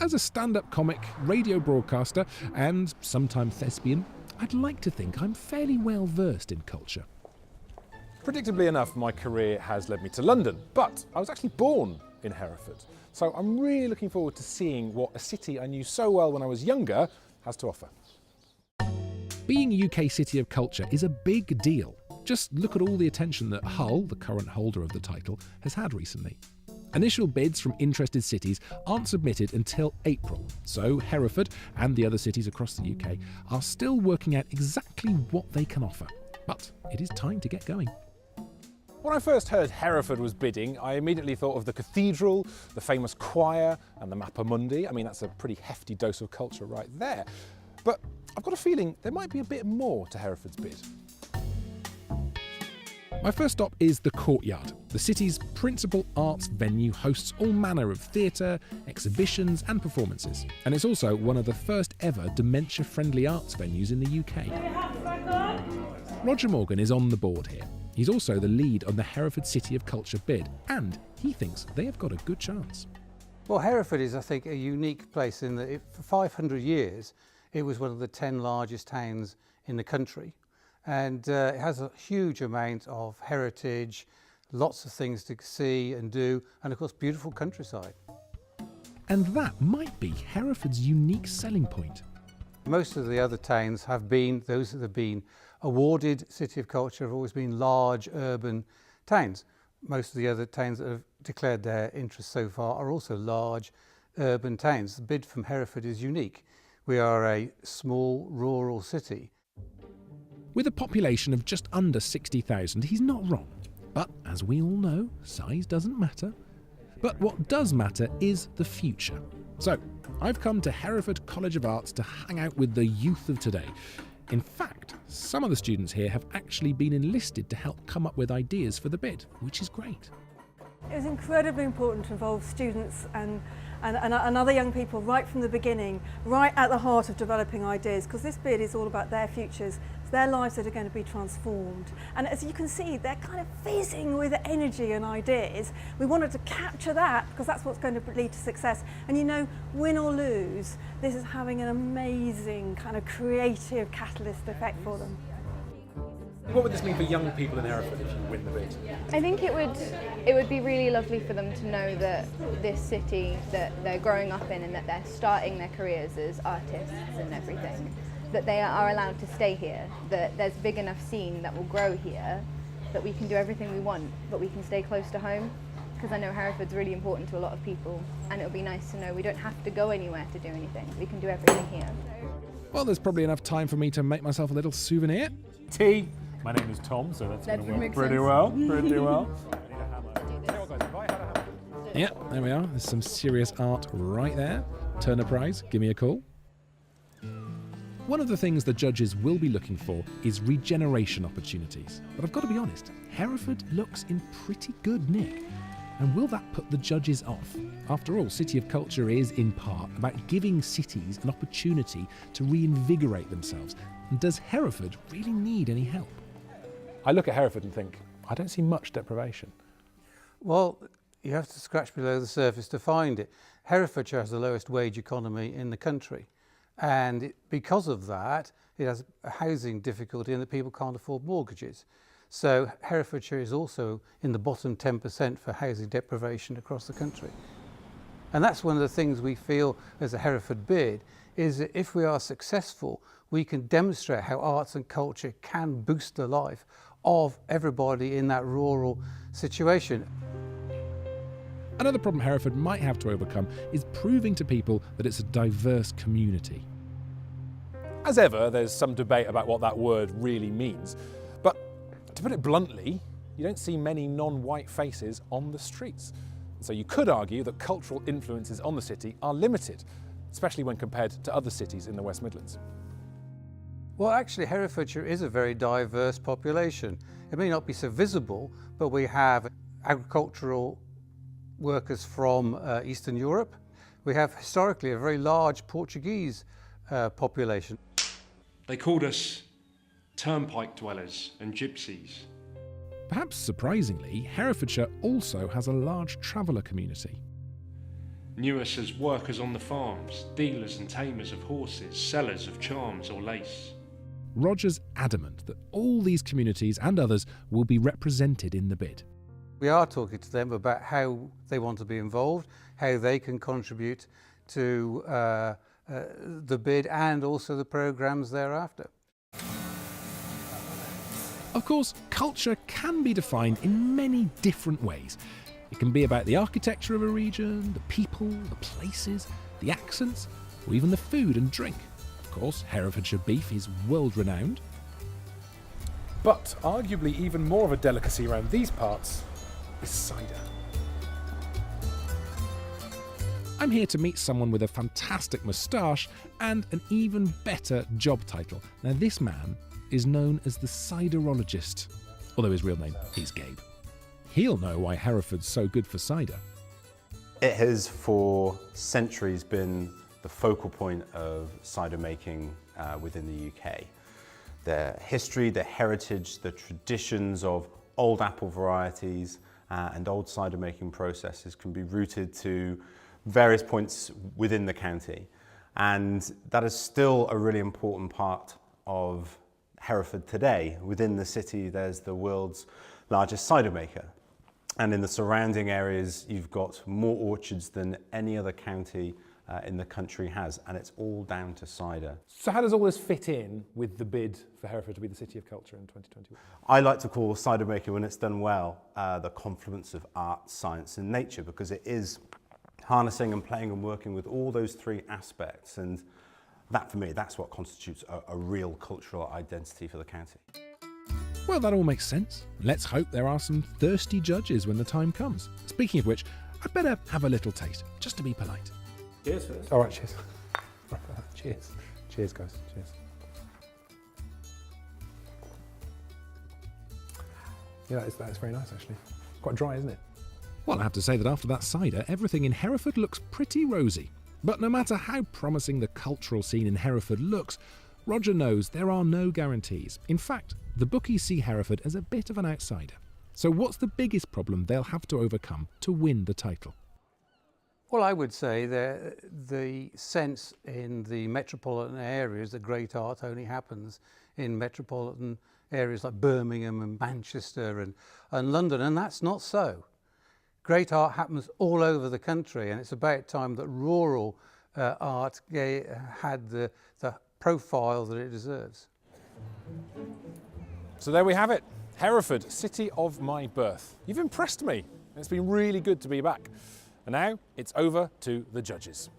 As a stand-up comic, radio broadcaster, and sometime thespian, I'd like to think I'm fairly well versed in culture. Predictably enough, my career has led me to London, but I was actually born in Hereford. So I'm really looking forward to seeing what a city I knew so well when I was younger has to offer. Being UK City of Culture is a big deal. Just look at all the attention that Hull, the current holder of the title, has had recently. Initial bids from interested cities aren't submitted until April, so Hereford and the other cities across the UK are still working out exactly what they can offer. But it is time to get going. When I first heard Hereford was bidding, I immediately thought of the cathedral, the famous choir, and the Mappa Mundi. I mean, that's a pretty hefty dose of culture right there. But I've got a feeling there might be a bit more to Hereford's bid. My first stop is the Courtyard. The city's principal arts venue hosts all manner of theatre, exhibitions and performances. And it's also one of the first ever dementia-friendly arts venues in the UK. Roger Morgan is on the board here. He's also the lead on the Hereford City of Culture bid, and he thinks they have got a good chance. Well, Hereford is, I think, a unique place in that for 500 years it was one of the 10 largest towns in the country. And it has a huge amount of heritage, lots of things to see and do, and of course beautiful countryside. And that might be Hereford's unique selling point. Most of the other towns have been, those that have been awarded City of Culture have always been large urban towns. Most of the other towns that have declared their interest so far are also large urban towns. The bid from Hereford is unique. We are a small rural city. With a population of just under 60,000, he's not wrong. But as we all know, size doesn't matter. But what does matter is the future. So, I've come to Hereford College of Arts to hang out with the youth of today. In fact, some of the students here have actually been enlisted to help come up with ideas for the bid, which is great. It was incredibly important to involve students and other young people right from the beginning, right at the heart of developing ideas, because this bid is all about their futures. It's their lives that are going to be transformed. And as you can see, they're kind of fizzing with energy and ideas. We wanted to capture that because that's what's going to lead to success. And you know, win or lose, this is having an amazing kind of creative catalyst effect for them. What would this mean for young people in Hereford if you win the bid? I think it would be really lovely for them to know that this city that they're growing up in and that they're starting their careers as artists and everything, that they are allowed to stay here, that there's a big enough scene that will grow here, that we can do everything we want, but we can stay close to home. Because I know Hereford's really important to a lot of people, and it'll be nice to know we don't have to go anywhere to do anything. We can do everything here. Well, there's probably enough time for me to make myself a little souvenir. Tea. My name is Tom, so that's going to work pretty well. Pretty well. Yeah, there we are. There's some serious art right there. Turner Prize, give me a call. One of the things the judges will be looking for is regeneration opportunities. But I've got to be honest, Hereford looks in pretty good nick. And will that put the judges off? After all, City of Culture is, in part, about giving cities an opportunity to reinvigorate themselves. And does Hereford really need any help? I look at Hereford and think, I don't see much deprivation. Well, you have to scratch below the surface to find it. Herefordshire has the lowest wage economy in the country. And because of that, it has a housing difficulty in that people can't afford mortgages. So Herefordshire is also in the bottom 10% for housing deprivation across the country. And that's one of the things we feel as a Hereford bid, is that if we are successful, we can demonstrate how arts and culture can boost the life of everybody in that rural situation. Another problem Hereford might have to overcome is proving to people that it's a diverse community. As ever, there's some debate about what that word really means. But to put it bluntly, you don't see many non-white faces on the streets. So you could argue that cultural influences on the city are limited, especially when compared to other cities in the West Midlands. Well, actually, Herefordshire is a very diverse population. It may not be so visible, but we have agricultural workers from Eastern Europe. We have historically a very large Portuguese population. They called us turnpike dwellers and gypsies. Perhaps surprisingly, Herefordshire also has a large traveller community. knew us as workers on the farms, dealers and tamers of horses, sellers of charms or lace. Roger's adamant that all these communities and others will be represented in the bid. We are talking to them about how they want to be involved, how they can contribute to the bid and also the programmes thereafter. Of course, culture can be defined in many different ways. It can be about the architecture of a region, the people, the places, the accents, or even the food and drink. Of course, Herefordshire beef is world-renowned. But arguably even more of a delicacy around these parts is cider. I'm here to meet someone with a fantastic moustache and an even better job title. Now, this man is known as the ciderologist, although his real name is Gabe. He'll know why Hereford's so good for cider. It has for centuries been the focal point of cider making within the UK. The history, the heritage, the traditions of old apple varieties and old cider making processes can be rooted to various points within the county. And that is still a really important part of Hereford today. Within the city, there's the world's largest cider maker. And in the surrounding areas, you've got more orchards than any other county in the country has, and it's all down to cider. So how does all this fit in with the bid for Hereford to be the City of Culture in 2021? I like to call cider making, when it's done well, the confluence of art, science and nature, because it is harnessing and playing and working with all those three aspects. And that, for me, that's what constitutes a real cultural identity for the county. Well, that all makes sense. Let's hope there are some thirsty judges when the time comes. Speaking of which, I'd better have a little taste, just to be polite. Cheers first. All right, cheers. Cheers. Cheers, guys. Cheers. Yeah, that is very nice, actually. Quite dry, isn't it? Well, I have to say that after that cider, everything in Hereford looks pretty rosy. But no matter how promising the cultural scene in Hereford looks, Roger knows there are no guarantees. In fact, the bookies see Hereford as a bit of an outsider. So what's the biggest problem they'll have to overcome to win the title? Well, I would say that the sense in the metropolitan areas that great art only happens in metropolitan areas like Birmingham and Manchester and London, and that's not so. Great art happens all over the country, and it's about time that rural art had the profile that it deserves. So there we have it. Hereford, city of my birth. You've impressed me. It's been really good to be back. And now it's over to the judges.